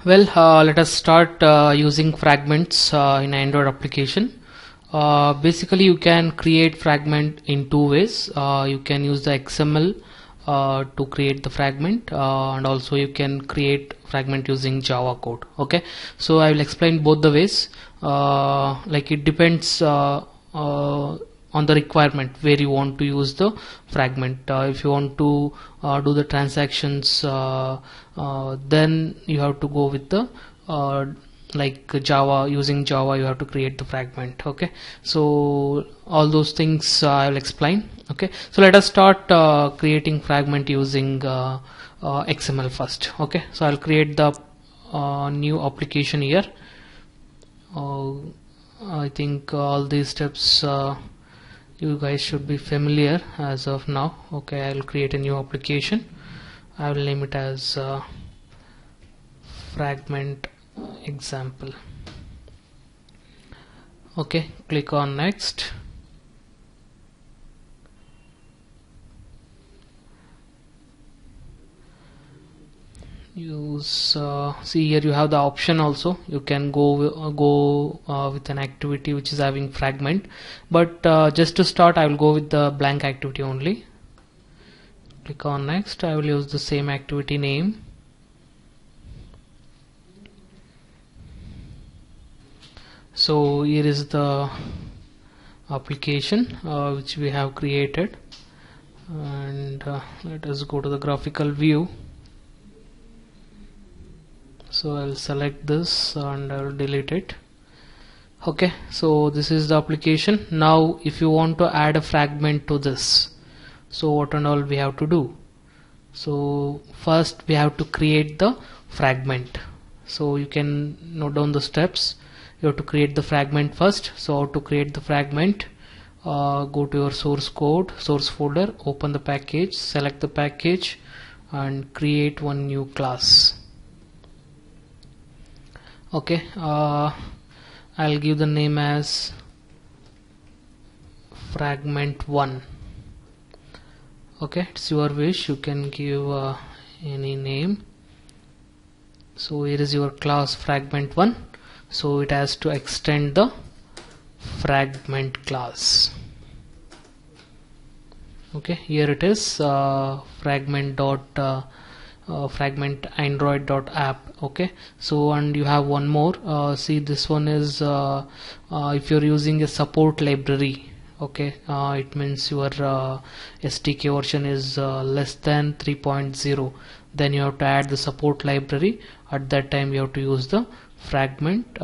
Well, let us start using fragments in Android application. Basically, you can create fragment in two ways. You can use the XML to create the fragment, and also you can create fragment using Java code. Okay, so I will explain both the ways. Like it depends on the requirement where you want to use the fragment. If you want to do the transactions, then you have to go with the like Java. Using Java you have to create the fragment. Okay, so all those things I will explain. Okay, so let us start creating fragment using XML first. Okay, so I'll create the new application here. I think all these steps you guys should be familiar as of now. Okay, I will create a new application. I will name it as fragment example. Okay, click on next. Use see here you have the option also. You can go with an activity which is having fragment, but just to start I will go with the blank activity only. Click on next. I will use the same activity name. So here is the application which we have created, and let us go to the graphical view. So I'll select this and I'll delete it. Okay, so this is the application. Now if you want to add a fragment to this, so what and all we have to do? So first we have to create the fragment. So you can note down the steps. You have to create the fragment first. So how to create the fragment? Go to your source code, source folder, open the package, select the package and create one new class. Okay, I'll give the name as fragment1. Okay, it's your wish. You can give any name. So here is your class fragment1. So it has to extend the fragment class. Okay, here it is, fragment android.app. Okay, so and you have one more. See, this one is if you're using a support library. Okay, it means your SDK version is less than 3.0. then you have to add the support library. At that time you have to use the fragment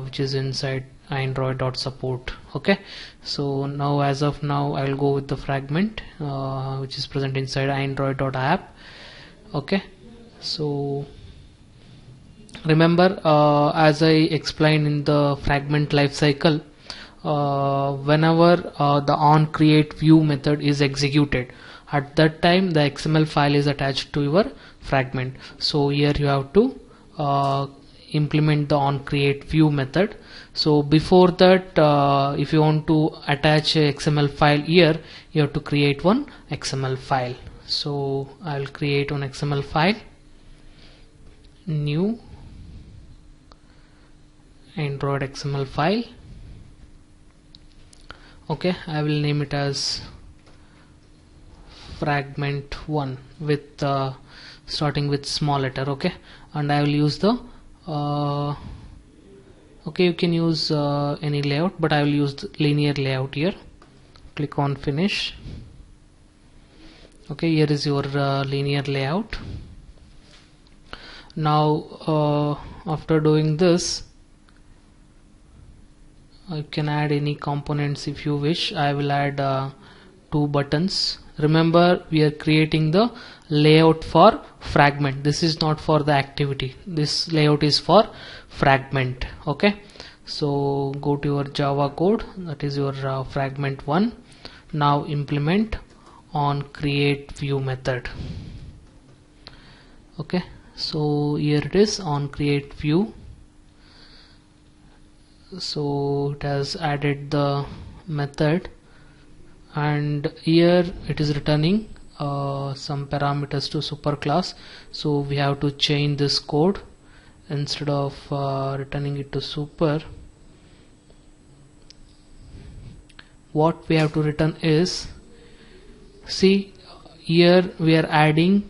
which is inside android.support. Okay, so now as of now I will go with the fragment which is present inside android.app. Okay, so remember as I explained in the fragment lifecycle, whenever the onCreateView method is executed, at that time the XML file is attached to your fragment. So here you have to implement the onCreateView method. So before that, if you want to attach a XML file here, you have to create one XML file. So I will create one XML file, new Android XML file. Okay, I will name it as fragment1 with starting with small letter. Okay, and I will use the okay, you can use any layout, but I will use the linear layout here. Click on finish. Okay, here is your linear layout. Now after doing this, you can add any components if you wish. I will add 2 buttons. Remember, we are creating the layout for fragment. This is not for the activity. This layout is for fragment. Okay, so go to your Java code, that is your fragment1. Now implement onCreateView method. Okay, so here it is, onCreateView. So it has added the method, and here it is returning some parameters to superclass. So we have to change this code instead of returning it to super, what we have to return is, see here we are adding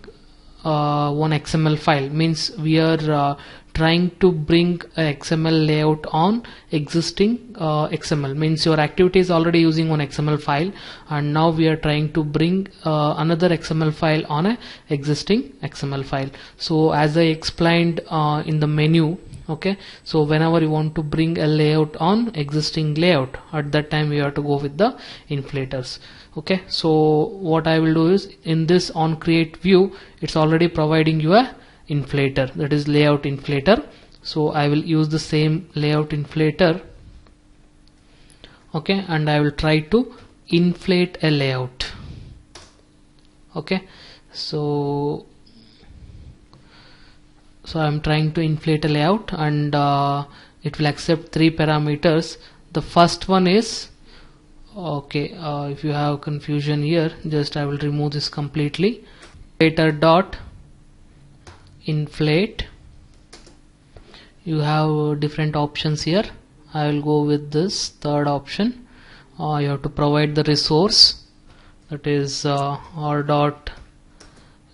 one XML file, means we are trying to bring a XML layout on existing XML, means your activity is already using one XML file and now we are trying to bring another XML file on a existing XML file. So as I explained in the menu, okay, so whenever you want to bring a layout on existing layout, at that time you have to go with the inflators. Okay, so what I will do is, in this on create view, it's already providing you a inflator, that is layout inflator. So I will use the same layout inflator, okay, and I will try to inflate a layout. Okay, so I'm trying to inflate a layout and it will accept 3 parameters. The first one is, okay, if you have confusion here, just I will remove this completely. Inflator dot inflate, you have different options here. I will go with this third option. You have to provide the resource, that is r dot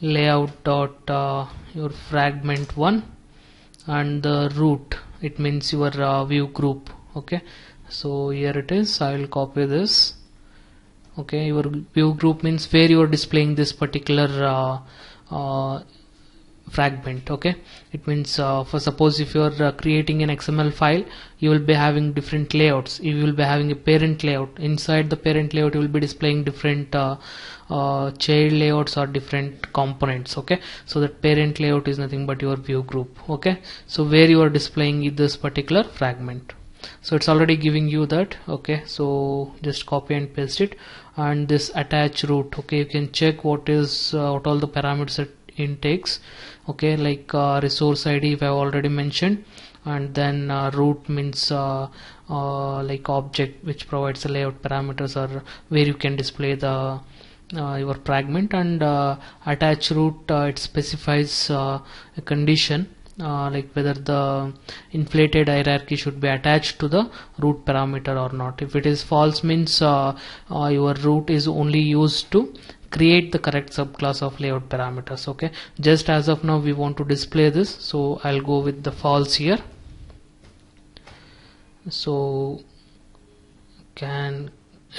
layout dot your fragment 1 and the root, it means your view group. Okay, so here it is, I will copy this. Okay, your view group means where you are displaying this particular fragment. Okay, it means for suppose if you are creating an XML file, you will be having different layouts. You will be having a parent layout. Inside the parent layout you will be displaying different child layouts or different components. Okay, so that parent layout is nothing but your view group. Okay, so where you are displaying this particular fragment, so it's already giving you that. Okay, so just copy and paste it, and this attach root, okay, you can check what is what all the parameters it takes. Okay, like resource ID if I have already mentioned, and then root means like object which provides the layout parameters or where you can display the your fragment, and attach root it specifies a condition like whether the inflated hierarchy should be attached to the root parameter or not. If it is false, means your root is only used to create the correct subclass of layout parameters. Okay, just as of now we want to display this, so I'll go with the false here. So can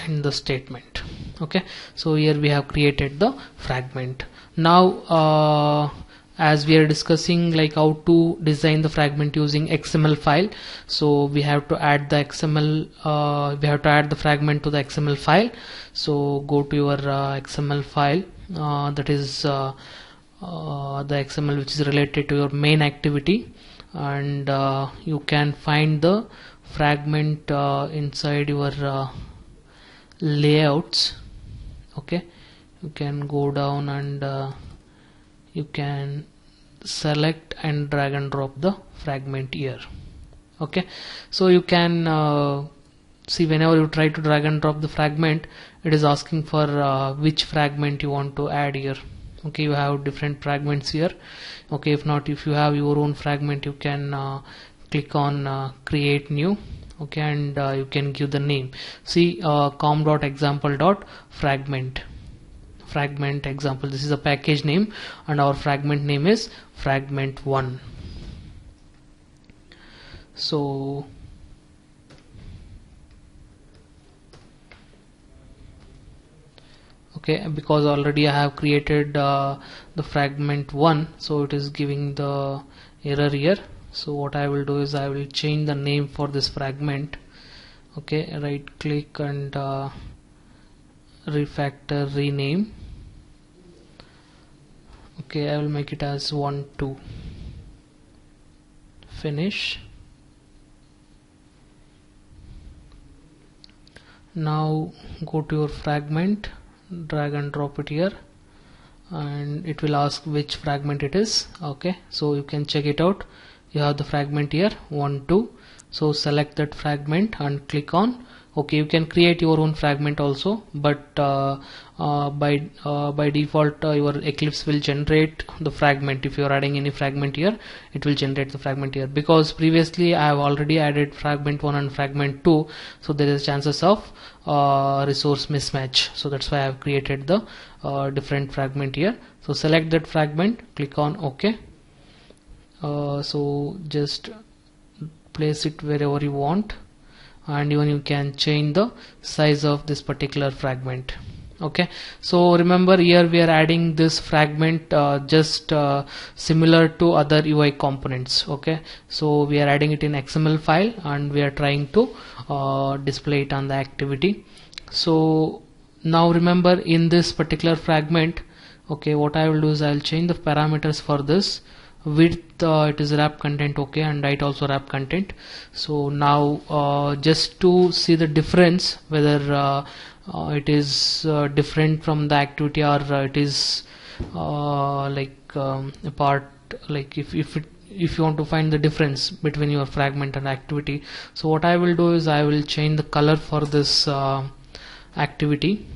end the statement. Okay, so here we have created the fragment. Now as we are discussing like how to design the fragment using XML file, so we have to add the XML we have to add the fragment to the XML file. So go to your XML file, that is the XML which is related to your main activity, and you can find the fragment inside your layouts. Okay, you can go down and you can select and drag and drop the fragment here. Okay, so you can see whenever you try to drag and drop the fragment, it is asking for which fragment you want to add here. Okay, you have different fragments here. Okay, if not, if you have your own fragment, you can click on create new. Okay, and you can give the name. See com.example.fragment fragment example, this is a package name, and our fragment name is fragment 1. So okay, because already I have created the fragment 1, so it is giving the error here. So what I will do is I will change the name for this fragment. Okay, right click and refactor rename. Okay, I will make it as 1-2. Finish. Now go to your fragment, drag and drop it here, and it will ask which fragment it is. Okay, so you can check it out. You have the fragment here 1-2, so select that fragment and click on Okay, you can create your own fragment also, but by default your Eclipse will generate the fragment. If you are adding any fragment here, it will generate the fragment here, because previously I have already added fragment 1 and fragment 2, so there is chances of resource mismatch. So that's why I have created the different fragment here. So select that fragment, click on OK. So just place it wherever you want, and even you can change the size of this particular fragment. Okay, so remember here we are adding this fragment just similar to other UI components. Okay, so we are adding it in XML file and we are trying to display it on the activity. So now remember, in this particular fragment, okay, what I will do is I will change the parameters for this. Width it is wrap content, okay, and height also wrap content. So now just to see the difference, whether it is different from the activity, or it is a part, like if you want to find the difference between your fragment and activity. So what I will do is I will change the color for this activity.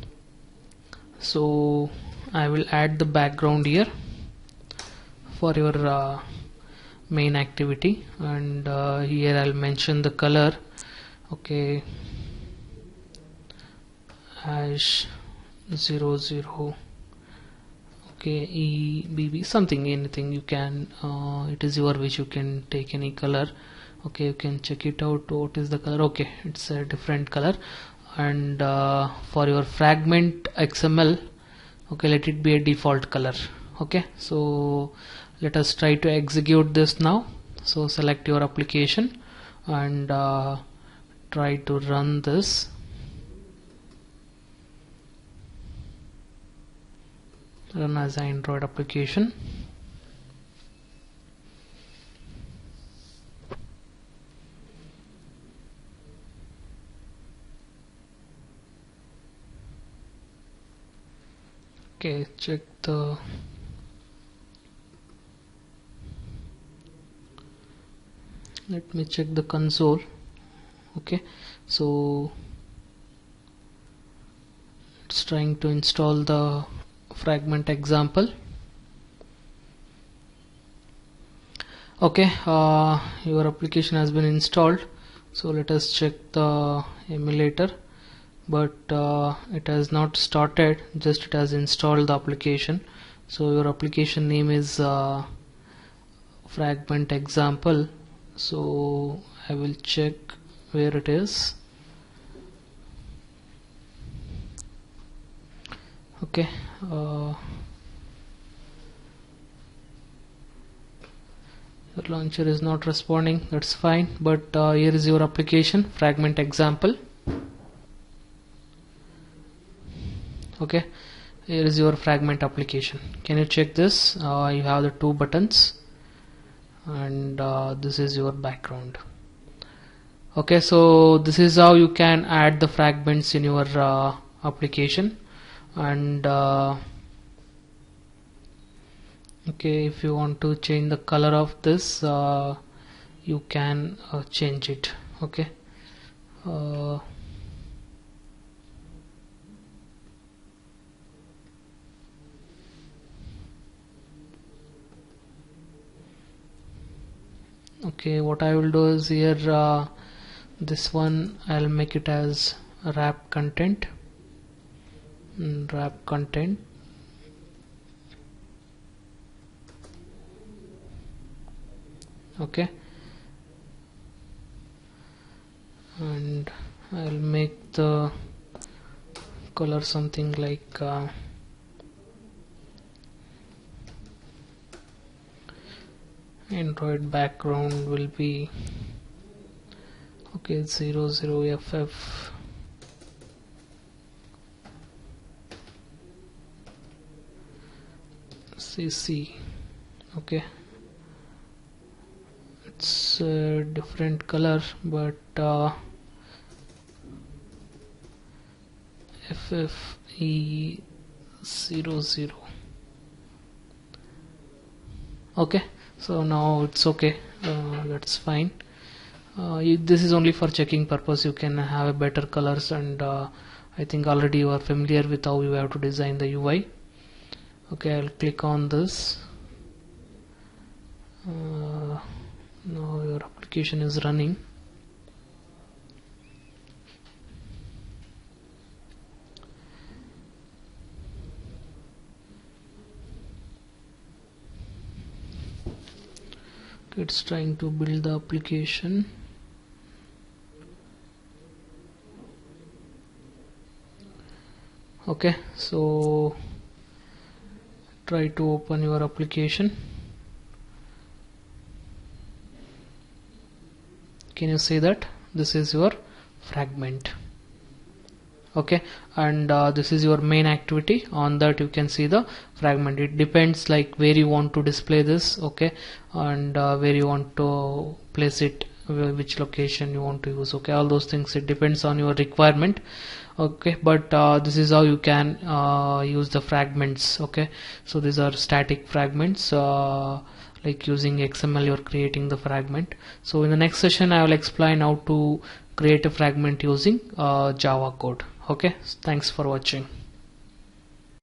So I will add the background here for your main activity, and here I'll mention the color, okay, hash 00, okay, EBB, something, anything you can, it is your wish, you can take any color. Okay, you can check it out, what is the color. Okay, it's a different color. And for your fragment XML, okay, let it be a default color. Okay, so let us try to execute this now. So select your application and try to run this. Run as an Android application. Okay, check the let me check the console. Okay, so it's trying to install the fragment example. Okay, your application has been installed. So let us check the emulator, but it has not started, just it has installed the application. So your application name is fragment example. So I will check where it is. Okay, your launcher is not responding, that's fine, but here is your application, fragment example. Okay, here is your fragment application. Can you check this? You have the two buttons, and this is your background. Okay, so this is how you can add the fragments in your application. And okay, if you want to change the color of this, you can change it. Okay, okay, what I will do is here this one I'll make it as wrap content. Wrap content. Okay, and I'll make the color something like Android background will be okay 00FF. CC. Okay, it's a different color, but FFE00. Okay, so now it's okay, that's fine. This is only for checking purpose. You can have a better colors, and I think already you are familiar with how you have to design the UI. Okay, I'll click on this. Now your application is running. It's trying to build the application. Okay, so try to open your application. Can you see that this is your fragment? Okay, and this is your main activity. On that you can see the fragment. It depends like where you want to display this, okay, and where you want to place it, which location you want to use, okay, all those things. It depends on your requirement, okay, but this is how you can use the fragments. Okay, so these are static fragments. Like using XML you're creating the fragment. So in the next session I will explain how to create a fragment using Java code. Okay, thanks for watching.